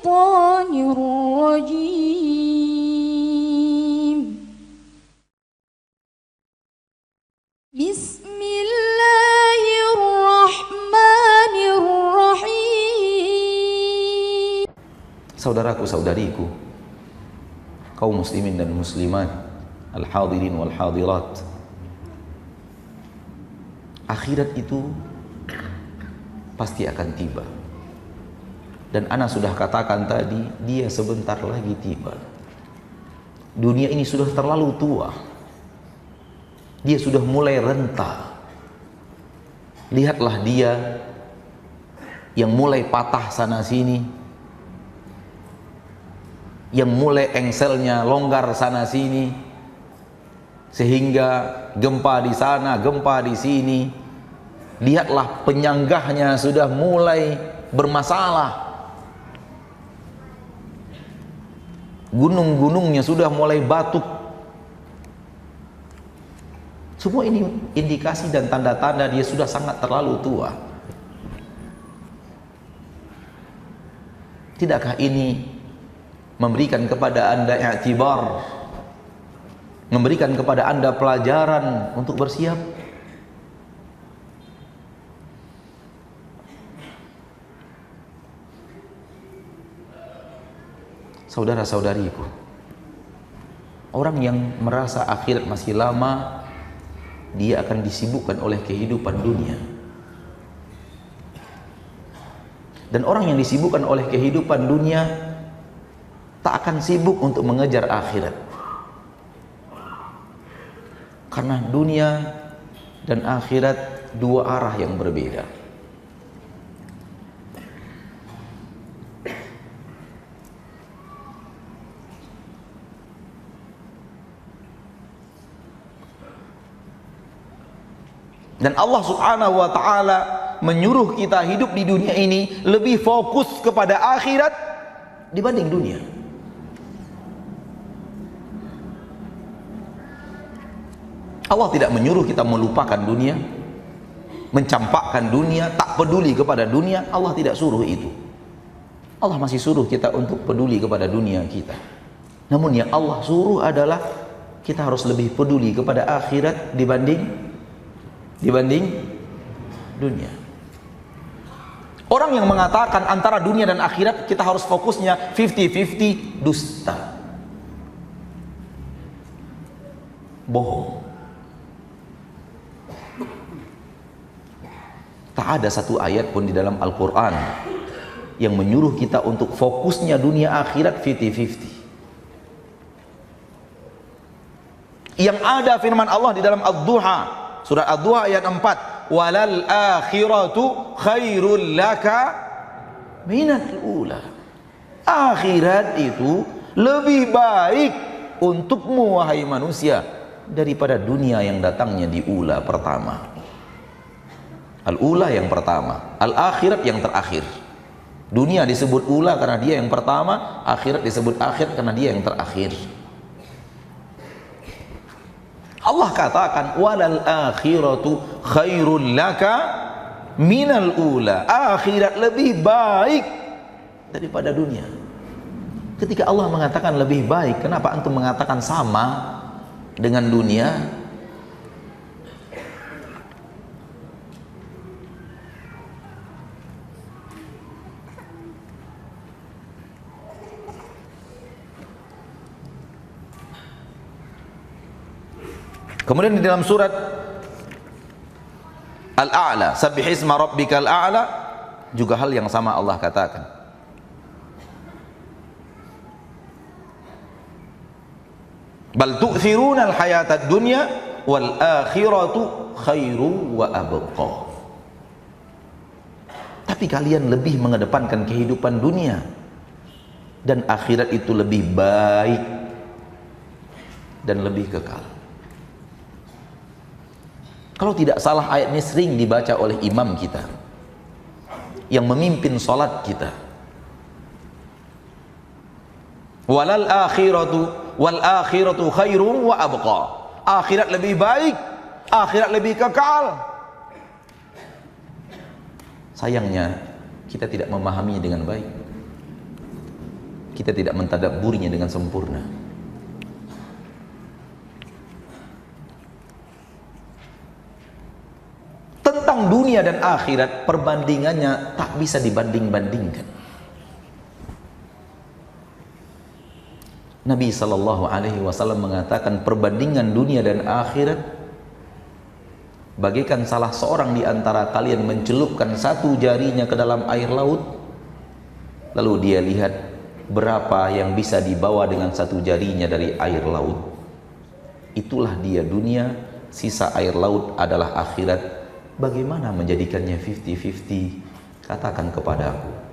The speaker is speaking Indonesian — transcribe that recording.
الشيطان الرجيم بسم الله الرحمن الرحيم. Saudaraku-saudariku, kaum muslimin dan muslimat, al-hadirin wal hadirat, akhirat itu pasti akan tiba. Dan ana sudah katakan tadi, dia sebentar lagi tiba. Dunia ini sudah terlalu tua. Dia sudah mulai renta. Lihatlah dia yang mulai patah sana sini, yang mulai engselnya longgar sana sini, sehingga gempa di sana, gempa di sini. Lihatlah penyanggahnya sudah mulai bermasalah. Gunung-gunungnya sudah mulai batuk. Semua ini indikasi dan tanda-tanda dia sudah sangat terlalu tua. Tidakkah ini memberikan kepada Anda i'tibar, memberikan kepada Anda pelajaran untuk bersiap? Saudara-saudariku, orang yang merasa akhirat masih lama, dia akan disibukkan oleh kehidupan dunia. Dan orang yang disibukkan oleh kehidupan dunia tak akan sibuk untuk mengejar akhirat. Karena dunia dan akhirat dua arah yang berbeda. Dan Allah subhanahu wa ta'ala menyuruh kita hidup di dunia ini lebih fokus kepada akhirat dibanding dunia. Allah tidak menyuruh kita melupakan dunia, mencampakkan dunia, tak peduli kepada dunia. Allah tidak suruh itu. Allah masih suruh kita untuk peduli kepada dunia kita. Namun yang Allah suruh adalah kita harus lebih peduli kepada akhirat dibanding dunia. Orang yang mengatakan antara dunia dan akhirat kita harus fokusnya 50-50, dusta, bohong. Tak ada satu ayat pun di dalam Al-Quran yang menyuruh kita untuk fokusnya dunia akhirat 50-50. Yang ada firman Allah di dalam Ad-Duha, surat Ad-Duha ayat 4, walal akhiratu khairul laka minal ula. Akhirat itu lebih baik untukmu wahai manusia daripada dunia yang datangnya di ula pertama. Al-ula yang pertama, al-akhirat yang terakhir. Dunia disebut ula karena dia yang pertama, akhirat disebut akhir karena dia yang terakhir. Allah katakan walal akhiratu khairul laka minal ula. Akhirat lebih baik daripada dunia. Ketika Allah mengatakan lebih baik, kenapa antum mengatakan sama dengan dunia? Kemudian di dalam surat Al-A'la, sabbihisma rabbikal a'la, juga hal yang sama Allah katakan. Bal tu'thiruna al-hayatad dunya wal akhiratu khairu wa abqa. Tapi kalian lebih mengedepankan kehidupan dunia, dan akhirat itu lebih baik dan lebih kekal. Kalau tidak salah, ayat ini sering dibaca oleh imam kita yang memimpin sholat kita. Walal akhiratu khairun wa abqa. Akhirat lebih baik, akhirat lebih kekal. Sayangnya kita tidak memahaminya dengan baik. kita tidak mentadabburinya dengan sempurna. Tentang dunia dan akhirat, perbandingannya tak bisa dibanding-bandingkan. Nabi SAW mengatakan perbandingan dunia dan akhirat bagaikan salah seorang di antara kalian mencelupkan satu jarinya ke dalam air laut, lalu dia lihat berapa yang bisa dibawa dengan satu jarinya dari air laut. Itulah dia dunia, sisa air laut adalah akhirat. Bagaimana menjadikannya 50-50? Katakan kepada aku.